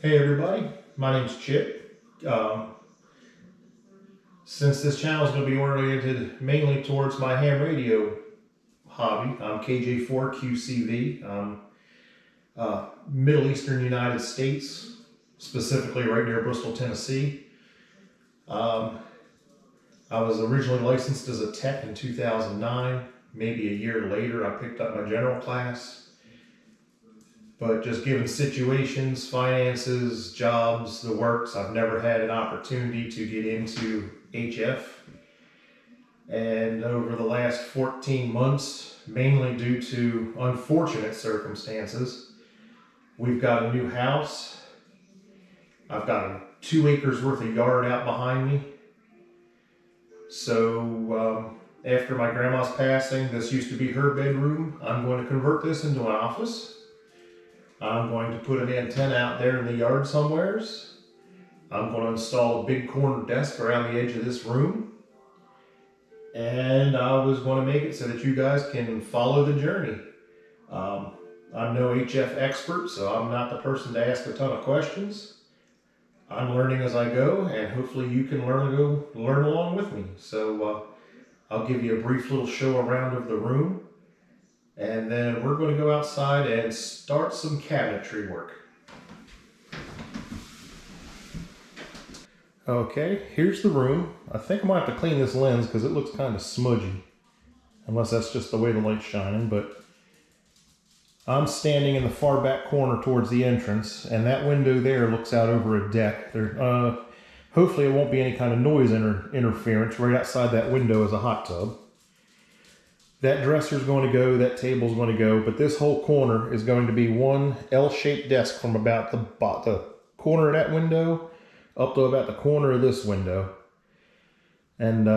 Hey everybody, my name's Chip. Since this channel is going to be oriented mainly towards my ham radio hobby, I'm KJ4QCV. I'm Middle Eastern United States, specifically right near Bristol, Tennessee. I was originally licensed as a tech in 2009. Maybe a year later, I picked up my general class. But just given situations, finances, jobs, the works, I've never had an opportunity to get into HF. And over the last 14 months, mainly due to unfortunate circumstances, we've got a new house. I've got 2 acres worth of yard out behind me. So after my grandma's passing, this used to be her bedroom. I'm going to convert this into an office. I'm going to put an antenna out there in the yard somewheres. I'm going to install a big corner desk around the edge of this room. And I was going to make it so that you guys can follow the journey. I'm no HF expert, so I'm not the person to ask a ton of questions. I'm learning as I go, and hopefully you can learn along with me. So I'll give you a brief little show around of the room. And then we're going to go outside and start some cabinetry work. Okay, here's the room. I think I might have to clean this lens because it looks kind of smudgy. Unless that's just the way the light's shining, but I'm standing in the far back corner towards the entrance, and that window there looks out over a deck. Hopefully it won't be any kind of noise interference. Right outside that window is a hot tub. That dresser's going to go, that table's going to go, but this whole corner is going to be one L-shaped desk from about the corner of that window up to about the corner of this window. And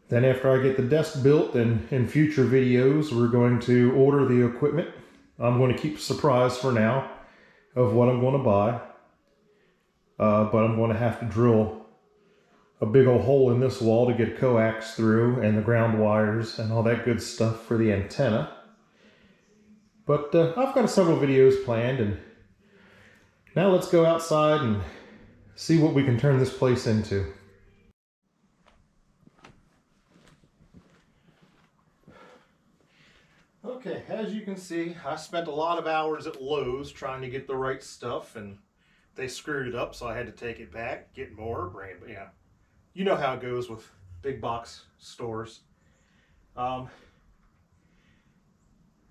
then after I get the desk built, and in future videos, we're going to order the equipment. I'm going to keep a surprise for now of what I'm going to buy. But I'm going to have to drill a big old hole in this wall to get a coax through, and the ground wires and all that good stuff for the antenna. But I've got several videos planned, and now let's go outside and see what we can turn this place into. Okay, as you can see, I spent a lot of hours at Lowe's trying to get the right stuff, and they screwed it up, so I had to take it back, get more, bring it, yeah. You know how it goes with big box stores.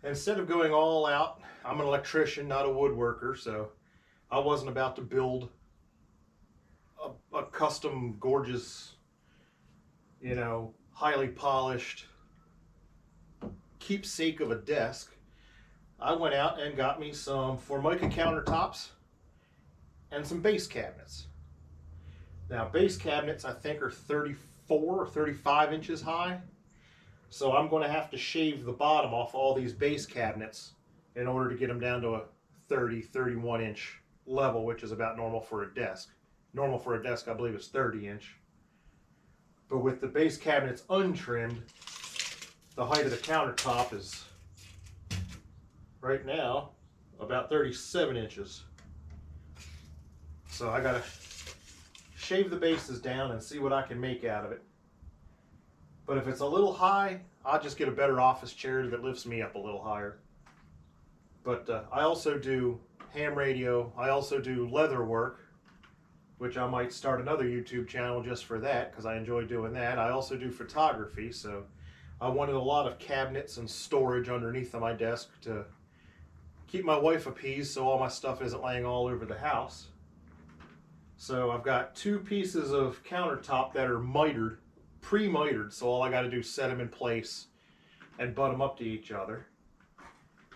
Instead of going all out, I'm an electrician, not a woodworker, so I wasn't about to build a custom, gorgeous, you know, highly polished keepsake of a desk. I went out and got me some Formica countertops and some base cabinets. Now, base cabinets, I think, are 34 or 35 inches high. So I'm going to have to shave the bottom off all these base cabinets in order to get them down to a 30, 31 inch level, which is about normal for a desk. Normal for a desk, I believe, is 30 inch. But with the base cabinets untrimmed, the height of the countertop is, right now, about 37 inches. So I got to shave the bases down and see what I can make out of it. But if it's a little high, I'll just get a better office chair that lifts me up a little higher. But I also do ham radio. I also do leather work, which I might start another YouTube channel just for that, because I enjoy doing that. I also do photography, so I wanted a lot of cabinets and storage underneath of my desk to keep my wife appeased so all my stuff isn't laying all over the house. So I've got 2 pieces of countertop that are mitered, pre-mitered, so all I got to do is set them in place and butt them up to each other.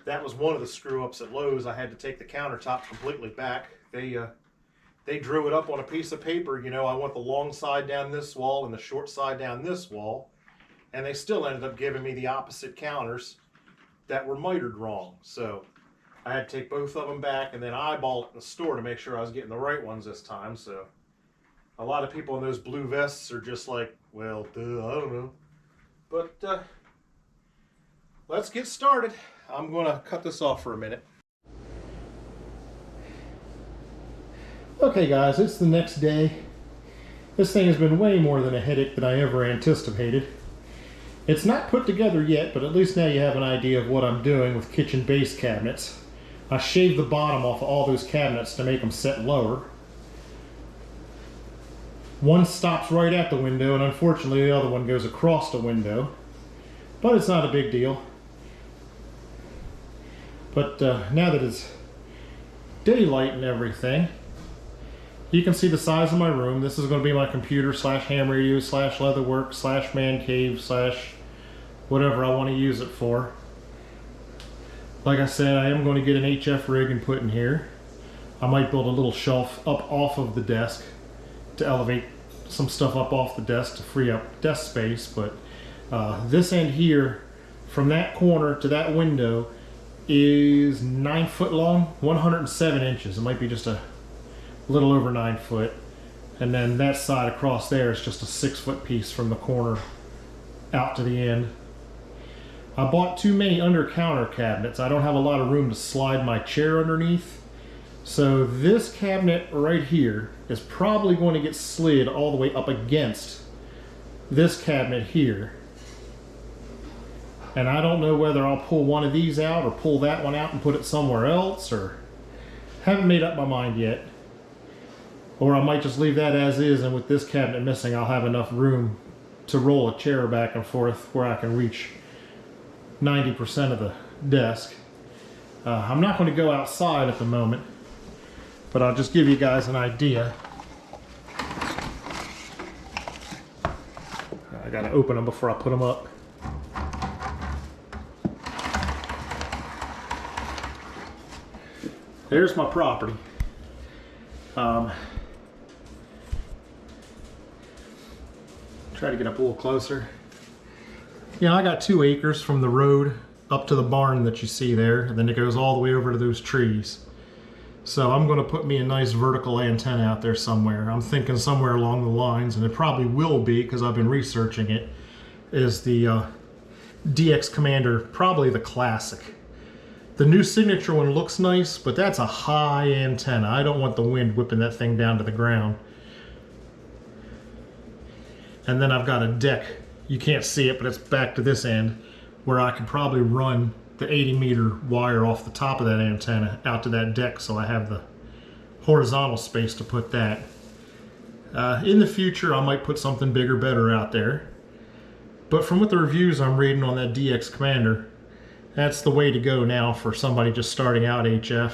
That was one of the screw-ups at Lowe's. I had to take the countertop completely back. They drew it up on a piece of paper, you know, I want the long side down this wall and the short side down this wall, and they still ended up giving me the opposite counters that were mitered wrong. So I had to take both of them back and then eyeball it in the store to make sure I was getting the right ones this time. So a lot of people in those blue vests are just like, well, duh, I don't know. But let's get started. I'm going to cut this off for a minute. Okay guys, it's the next day. This thing has been way more than a headache than I ever anticipated. It's not put together yet, but at least now you have an idea of what I'm doing with kitchen base cabinets. I shaved the bottom off of all those cabinets to make them set lower. One stops right at the window, and unfortunately the other one goes across the window. But it's not a big deal. But now that it's daylight and everything, you can see the size of my room. This is going to be my computer / ham radio / leatherwork / man cave / whatever I want to use it for. Like I said, I am going to get an HF rig and put in here. I might build a little shelf up off of the desk to elevate some stuff up off the desk to free up desk space. But this end here, from that corner to that window, is 9 foot long, 107 inches. It might be just a little over 9 foot. And then that side across there is just a 6 foot piece from the corner out to the end. I bought too many under counter cabinets. I don't have a lot of room to slide my chair underneath. So this cabinet right here is probably going to get slid all the way up against this cabinet here. And I don't know whether I'll pull one of these out or pull that one out and put it somewhere else, or haven't made up my mind yet. Or I might just leave that as is, and with this cabinet missing, I'll have enough room to roll a chair back and forth where I can reach 90% of the desk. I'm not going to go outside at the moment, but I'll just give you guys an idea. I gotta open them before I put them up. There's my property. Try to get up a little closer. Yeah, I got 2 acres from the road up to the barn that you see there, and then it goes all the way over to those trees. So I'm going to put me a nice vertical antenna out there somewhere. I'm thinking somewhere along the lines, and it probably will be because I've been researching it, is the DX Commander, probably the classic. The new signature one looks nice, but that's a high antenna. I don't want the wind whipping that thing down to the ground. And then I've got a deck. You can't see it, but it's back to this end, where I could probably run the 80-meter wire off the top of that antenna out to that deck, so I have the horizontal space to put that. In the future, I might put something bigger, better out there. But from what the reviews I'm reading on that DX Commander, that's the way to go now for somebody just starting out HF.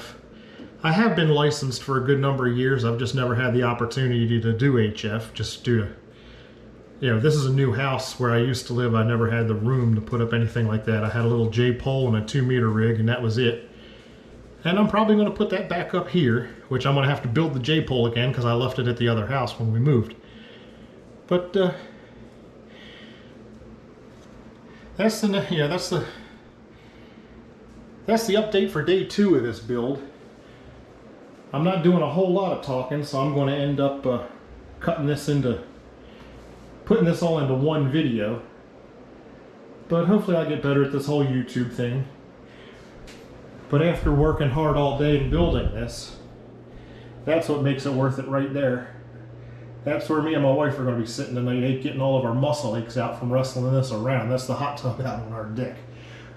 I have been licensed for a good number of years. I've just never had the opportunity to do HF, just due to, you know, this is a new house where I used to live. I never had the room to put up anything like that. I had a little J-pole and a 2-meter rig, and that was it. And I'm probably going to put that back up here, which I'm going to have to build the J-pole again because I left it at the other house when we moved. But that's the update for day 2 of this build. I'm not doing a whole lot of talking, so I'm going to end up putting this all into one video. But hopefully I'll get better at this whole YouTube thing. But after working hard all day and building this, that's what makes it worth it right there. That's where me and my wife are going to be sitting tonight, getting all of our muscle aches out from wrestling this around. That's the hot tub out on our deck.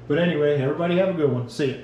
But anyway, everybody have a good one. See ya.